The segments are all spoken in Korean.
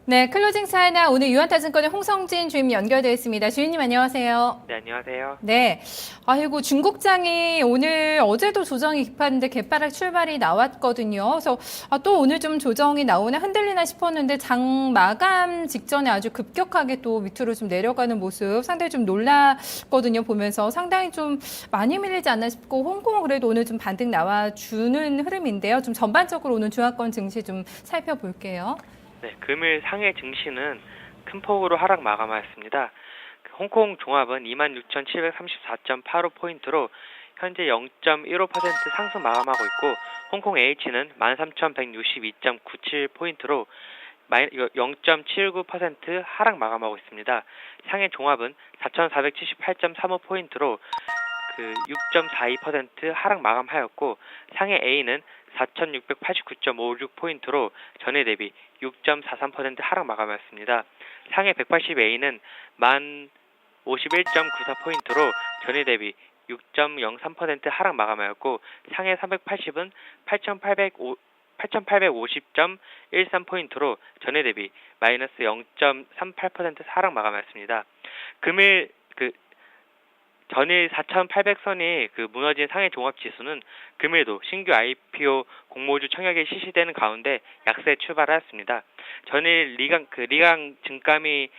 네, 클로징 차이나 오늘 유한타증권의 홍성진 주임 연결되어 있습니다. 주임님 안녕하세요. 네, 안녕하세요. 네, 아이고 중국장이 오늘 어제도 조정이 깊었는데 개파락 출발이 나왔거든요. 그래서 또 오늘 좀 조정이 나오나 흔들리나 싶었는데 장 마감 직전에 아주 급격하게 또 밑으로 좀 내려가는 모습 상당히 좀 놀랐거든요. 보면서 상당히 좀 많이 밀리지 않나 싶고 홍콩은 그래도 오늘 좀 반등 나와주는 흐름인데요. 좀 전반적으로 오늘 중화권 증시 좀 살펴볼게요. 네, 금일 상해 증시는 큰 폭으로 하락 마감하였습니다. 홍콩 종합은 26,734.85포인트로 현재 0.15% 상승 마감하고 있고, 홍콩 H는 13,162.97포인트로 0.79% 하락 마감하고 있습니다. 상해 종합은 4,478.35포인트로 6.42% 하락 마감하였고, 상해 A는 4,689.56포인트로 전일 대비 6.43% 하락 마감하였습니다. 상해 180A는 51.94포인트로 전일 대비 6.03% 하락 마감하였고, 상해 380은 8,850.13포인트로 전일 대비 마이너스 0.38% 하락 마감하였습니다. 금일 전일 4,800선이 무너진 상해 종합지수는 금일도 신규 IPO 공모주 청약이 실시되는 가운데 약세 출발하였습니다. 전일 리강 증감이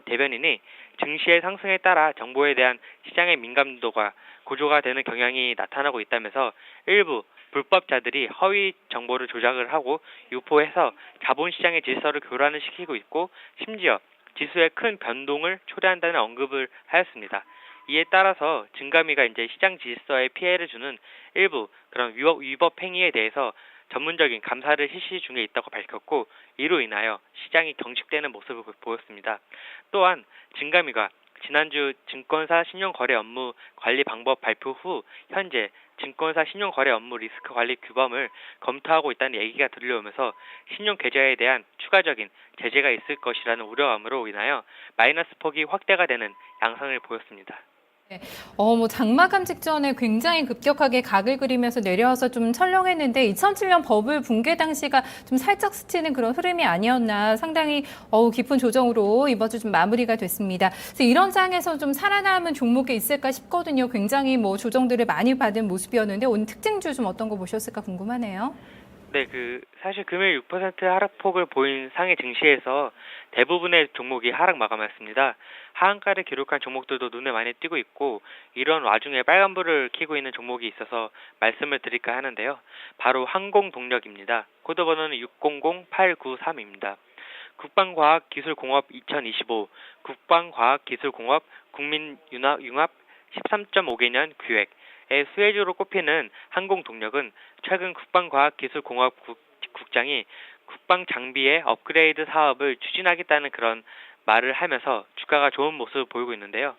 대변인이 증시의 상승에 따라 정보에 대한 시장의 민감도가 고조가 되는 경향이 나타나고 있다면서 일부 불법자들이 허위 정보를 조작을 하고 유포해서 자본시장의 질서를 교란을 시키고 있고, 심지어 지수에 큰 변동을 초래한다는 언급을 하였습니다. 이에 따라서 증감위가 이제 시장 질서에 피해를 주는 일부 그런 위법 행위에 대해서 전문적인 감사를 실시 중에 있다고 밝혔고, 이로 인하여 시장이 경직되는 모습을 보였습니다. 또한 증감위가 지난주 증권사 신용거래 업무 관리 방법 발표 후 현재 증권사 신용거래 업무 리스크 관리 규범을 검토하고 있다는 얘기가 들려오면서 신용계좌에 대한 추가적인 제재가 있을 것이라는 우려감으로 인하여 마이너스 폭이 확대가 되는 양상을 보였습니다. 네. 뭐 장마감 직전에 굉장히 급격하게 각을 그리면서 내려와서 좀 철렁했는데 2007년 버블 붕괴 당시가 좀 살짝 스치는 그런 흐름이 아니었나 상당히 깊은 조정으로 이번 주 좀 마무리가 됐습니다. 그래서 이런 장에서 좀 살아남은 종목이 있을까 싶거든요. 굉장히 뭐 조정들을 많이 받은 모습이었는데 오늘 특징주 좀 어떤 거 보셨을까 궁금하네요. 네, 사실 금일 6% 하락폭을 보인 상해 증시에서 대부분의 종목이 하락 마감했습니다. 하한가를 기록한 종목들도 눈에 많이 띄고 있고, 이런 와중에 빨간불을 켜고 있는 종목이 있어서 말씀을 드릴까 하는데요. 바로 항공동력입니다. 코드번호는 600893입니다. 국방과학기술공업 2025, 국방과학기술공업 국민융합 13.5개년 기획, 수혜주로 꼽히는 항공동력은 최근 국방과학기술공업국장이 국방장비의 업그레이드 사업을 추진하겠다는 그런 말을 하면서 주가가 좋은 모습을 보이고 있는데요.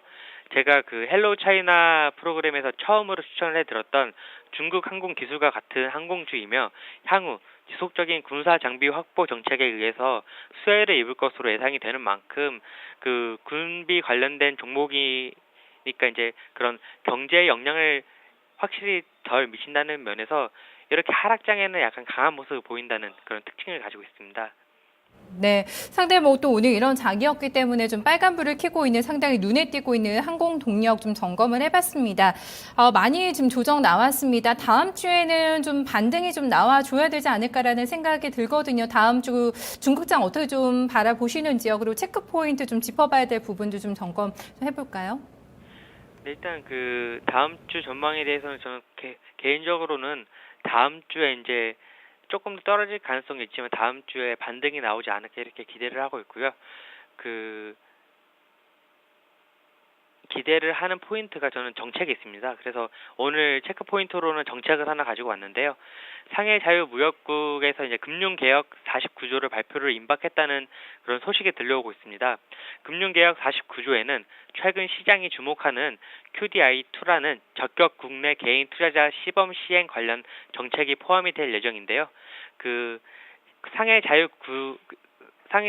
제가 헬로우 차이나 프로그램에서 처음으로 추천을 해드렸던 중국 항공기술과 같은 항공주이며 향후 지속적인 군사 장비 확보 정책에 의해서 수혜를 입을 것으로 예상이 되는 만큼 군비 관련된 종목이니까 이제 그런 경제에 영향을 확실히 덜 미친다는 면에서 이렇게 하락장에는 약간 강한 모습을 보인다는 그런 특징을 가지고 있습니다. 네, 상당히 뭐 또 오늘 이런 장이었기 때문에 좀 빨간불을 켜고 있는 상당히 눈에 띄고 있는 항공 동력 좀 점검을 해봤습니다. 많이 지금 조정 나왔습니다. 다음 주에는 좀 반등이 좀 나와줘야 되지 않을까라는 생각이 들거든요. 다음 주 중국장 어떻게 좀 바라보시는지요? 그리고 체크 포인트 좀 짚어봐야 될 부분도 좀 점검 좀 해볼까요? 네, 일단 다음 주 전망에 대해서는 저는 개인적으로는 다음 주에 이제 조금 더 떨어질 가능성이 있지만 다음 주에 반등이 나오지 않을까 이렇게 기대를 하고 있고요. 기대를 하는 포인트가 저는 정책이 있습니다. 그래서 오늘 체크 포인트로는 정책을 하나 가지고 왔는데요. 상해 자유무역국에서 이제 금융개혁 49조를 발표를 임박했다는 그런 소식이 들려오고 있습니다. 금융개혁 49조에는 최근 시장이 주목하는 QDII2라는 적격 국내 개인 투자자 시범 시행 관련 정책이 포함이 될 예정인데요. 상해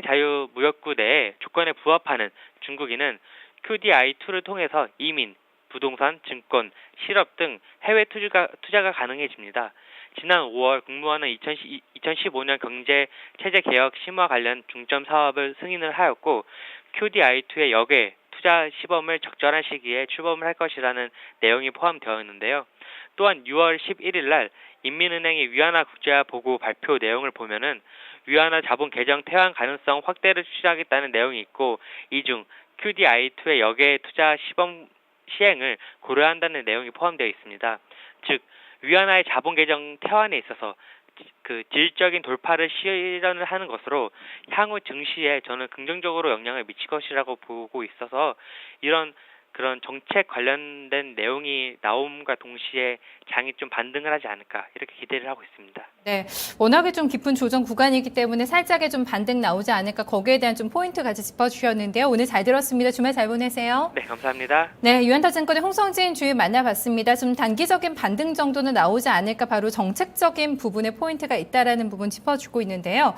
자유무역구 내에 조건에 부합하는 중국인은 QDII2를 통해서 이민, 부동산, 증권, 실업 등 해외 투자가 가능해집니다. 지난 5월 국무원은 2015년 경제 체제 개혁 심화 관련 중점 사업을 승인을 하였고 QDII의 역외 투자 시범을 적절한 시기에 출범을 할 것이라는 내용이 포함되어 있는데요. 또한 6월 11일 날 인민은행이 위안화 국제화 보고 발표 내용을 보면은 위안화 자본 개정 태환 가능성 확대를 추진하겠다는 내용이 있고 이 중 QDII의 역외 투자 시범 시행을 고려한다는 내용이 포함되어 있습니다. 즉 위안화의 자본 개정 태환에 있어서 그 질적인 돌파를 실현을 하는 것으로 향후 증시에 저는 긍정적으로 영향을 미칠 것이라고 보고 있어서 이런 그런 정책 관련된 내용이 나옴과 동시에 장이 좀 반등을 하지 않을까 이렇게 기대를 하고 있습니다. 네, 워낙에 좀 깊은 조정 구간이기 때문에 살짝의 좀 반등 나오지 않을까 거기에 대한 좀 포인트 같이 짚어주셨는데요. 오늘 잘 들었습니다. 주말 잘 보내세요. 네, 감사합니다. 네, 유한타증권의 홍성진 주임 만나봤습니다. 좀 단기적인 반등 정도는 나오지 않을까 바로 정책적인 부분에 포인트가 있다라는 부분 짚어주고 있는데요.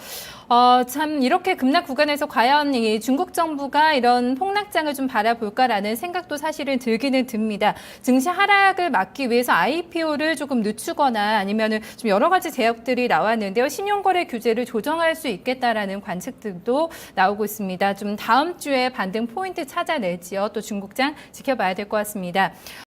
참 이렇게 급락 구간에서 과연 이 중국 정부가 이런 폭락장을 좀 바라볼까라는 생각도 사실은 들기는 듭니다. 증시 하락을 막기 위해서 IPO를 조금 늦추거나 아니면은 좀 여러 가지 제약들이 나왔는데요. 신용거래 규제를 조정할 수 있겠다라는 관측들도 나오고 있습니다. 좀 다음 주에 반등 포인트 찾아낼지요. 또 중국장 지켜봐야 될 것 같습니다.